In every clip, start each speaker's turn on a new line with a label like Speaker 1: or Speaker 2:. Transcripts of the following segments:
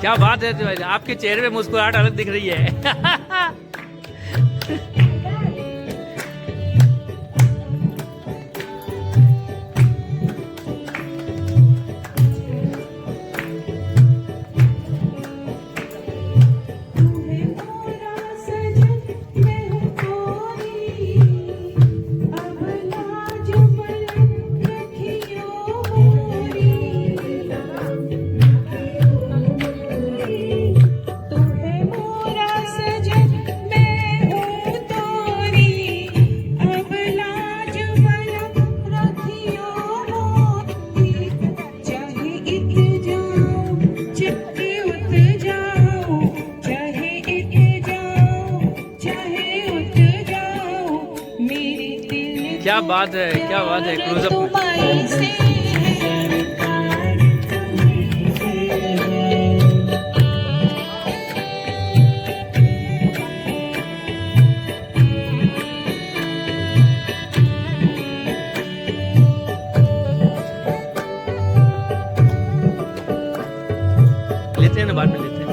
Speaker 1: क्या बात है, आपके चेहरे पे मुस्कुराहट अलग दिख रही है। क्या बात है, क्या बात है। क्लोजअप लेते हैं ना, बाद में लेते हैं।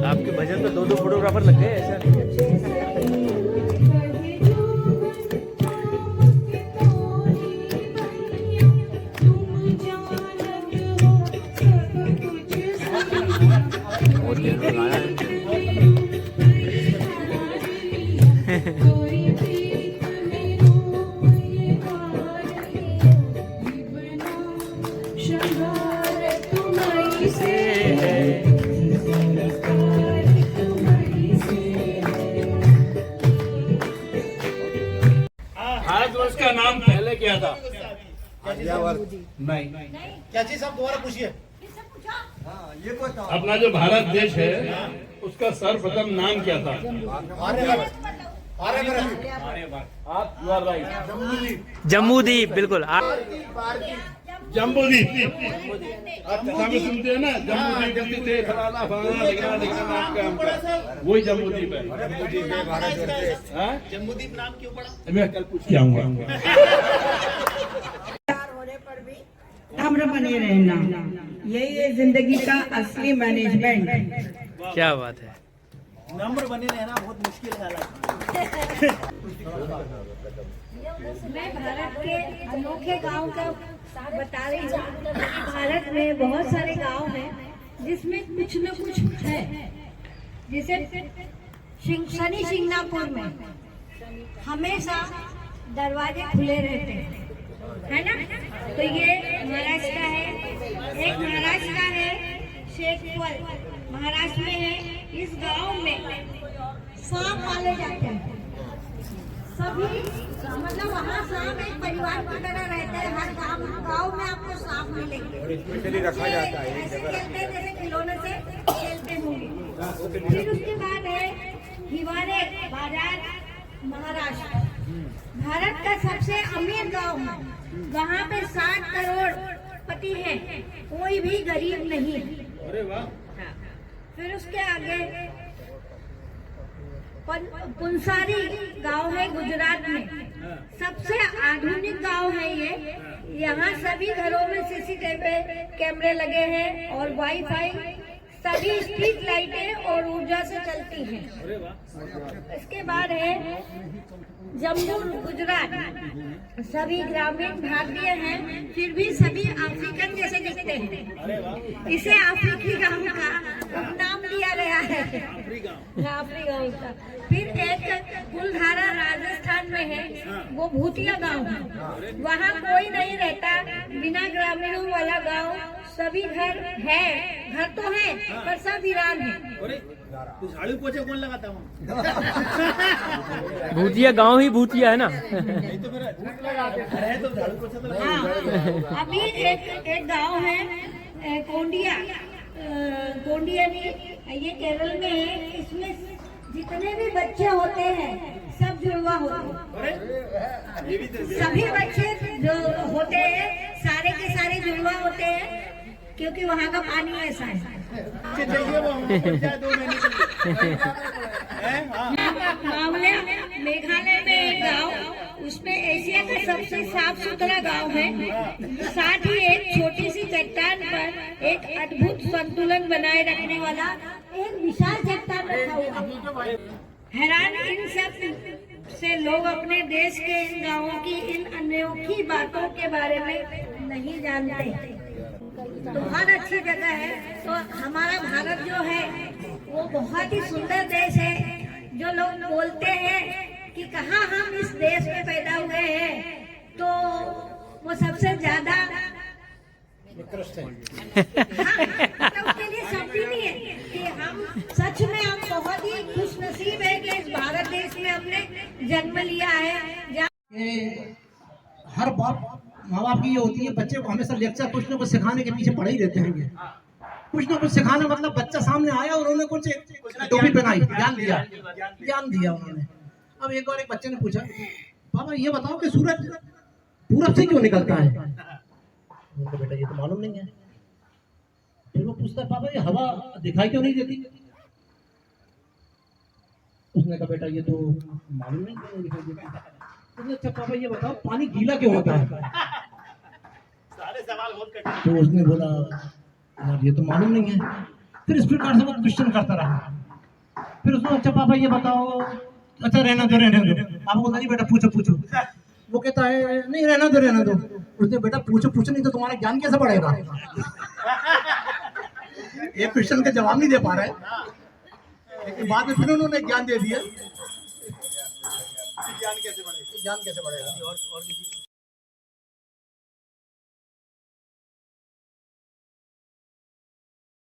Speaker 1: आपके भजन पे 2-2 फोटोग्राफर लग गए, ऐसा नहीं है।
Speaker 2: भारतवर्ष का नाम पहले क्या था? नहीं,
Speaker 3: क्या चीज आप दोबारा पूछिए।
Speaker 2: अपना जो भारत देश है उसका सर्वप्रथम नाम क्या था? आप यू आर राइट।
Speaker 1: जम्बूद्वीप, बिल्कुल।
Speaker 2: जम्बूद्वीप। आप कथा में सुनते हैं ना, जम्बूद्वीप जल्दी थे फलाना फलाना लिखना नाम का हमका, वही जम्बूद्वीप है।
Speaker 3: जम्बूद्वीप नाम क्यों पड़ा?
Speaker 2: मैं कल पूछ के आऊंगा।
Speaker 4: होने पर भी नम्र बने रहना, यही है जिंदगी का असली मैनेजमेंट।
Speaker 1: क्या बात है।
Speaker 3: नंबर बने रहना बहुत मुश्किल है।
Speaker 4: मैं भारत के अनोखे गांव का बता रही हूँ। भारत में बहुत सारे गांव हैं जिसमें कुछ न कुछ है। जैसे शनि शिंगणापुर में हमेशा दरवाजे खुले रहते हैं, है ना। तो ये महाराष्ट्र का है। एक महाराष्ट्र का है शेखपुर, महाराष्ट्र में है। इस गांव में सांप पाले जाते हैं सभी, मतलब वहाँ सांप एक परिवार की तरह रहते हैं। हर गांव में आपको सांप मिलेंगे। रखा जाता है, ऐसे खेलते हैं जैसे खिलौने से खेलते होंगे। फिर उसके बाद है हिवारे बाजार, महाराष्ट्र, भारत का सबसे अमीर गांव है। वहाँ पे 60 करोड़ पति है, कोई भी गरीब नहीं।
Speaker 2: अरे वाह।
Speaker 4: फिर उसके आगे पुंसारी गांव है गुजरात में, सबसे आधुनिक गांव है ये। यहाँ सभी घरों में सीसीटीवी कैमरे लगे हैं और वाईफाई, सभी स्ट्रीट लाइटें और ऊर्जा से चलती हैं। इसके बाद है जम्मू गुजरात, सभी ग्रामीण भारतीय हैं, फिर भी सभी अफ्रीकन जैसे दिखते हैं। इसे अफ्रीकी गांव का नाम दिया गया है, अफ्रीकी गांव का। फिर एक कुलधारा राजस्थान में है, वो भूतिया गांव है। वहाँ कोई नहीं रहता, बिना ग्रामीणों वाला गांव। सभी घर है, घर तो है पर सब वीरान है।
Speaker 3: झाड़ू पोछे कौन लगाता हूँ?
Speaker 1: भूतिया गांव ही भूतिया है ना।
Speaker 3: नहीं तो मेरा है तो झाड़ू पोछे तो
Speaker 4: हाँ, अभी एक गांव है कोंडिया, कोंडिया में, ये केरल में है। इसमें जितने भी बच्चे होते हैं सब जुड़वा होते हैं। सभी बच्चे जो होते हैं सारे के सारे जुड़वा होते हैं, क्योंकि वहाँ का पानी ऐसा है।
Speaker 3: चाहिए वो हमको पड़ जाए 2 महीने के लिए।
Speaker 4: मामले मेघालय में एक गांव, उसमें एशिया का सबसे साफ सुथरा गांव है। साथ ही एक छोटी सी चट्टान पर एक अद्भुत संतुलन बनाए रखने वाला एक विशाल चट्टान रखा हुआ है। हैरान इन सब से लोग अपने देश के इन गांवों की इन अनोखी बातों के बारे में नहीं जानते। तो बहुत अच्छी जगह है। तो हमारा भारत जो है वो बहुत ही सुंदर देश है। जो लोग बोलते हैं कि कहाँ हम इस देश में पैदा हुए हैं, तो वो सबसे ज्यादा
Speaker 3: निकृष्ट है।
Speaker 4: तो उसके लिए शब्द ही नहीं है कि हम सच में हम बहुत ही खुश नसीब है कि इस भारत देश में हमने जन्म लिया है।
Speaker 5: हर बात माँ बाप की ये होती है, बच्चे को हमेशा लेक्चर कुछ न कुछ सिखाने के पीछे पड़े ही रहते हैं। कुछ न कुछ सिखाने मतलब बच्चा सामने आया और उन्होंने कुछ टोपी पहनाई, ज्ञान दिया उन्होंने। अब एक बार एक बच्चे ने पूछा, पापा ये बताओ कि सूरज पूरब से क्यों निकलता है? उनको बेटा ये तो मालूम नहीं है। फिर वो पूछता है, पापा ये हवा दिखाई क्यों नहीं देती? उसने कहा, बेटा ये तो मालूम नहीं क्यों दिखाई देती। उसने, अच्छा पापा ये बताओ पानी गीला क्यों होता है?
Speaker 3: सारे सवाल बहुत कठिन।
Speaker 5: तो उसने बोला, यार ये तो मालूम नहीं है। फिर इस प्रकार से वो क्वेश्चन करता रहा। फिर उसने, अच्छा पापा ये बताओ, अच्छा रहना दो। आप बोलता नहीं बेटा पूछो। वो कहता है नहीं रहना दो। उसने, बेटा पूछो नहीं तो तुम्हारा ज्ञान कैसे बढ़ेगा? एक क्वेश्चन का जवाब नहीं दे पा रहा है, लेकिन बाद में फिर उन्होंने ज्ञान दे दिया।
Speaker 3: ज्ञान कैसे बढ़ेगा?
Speaker 5: ज्ञान कैसे बढ़ेगा? और किसी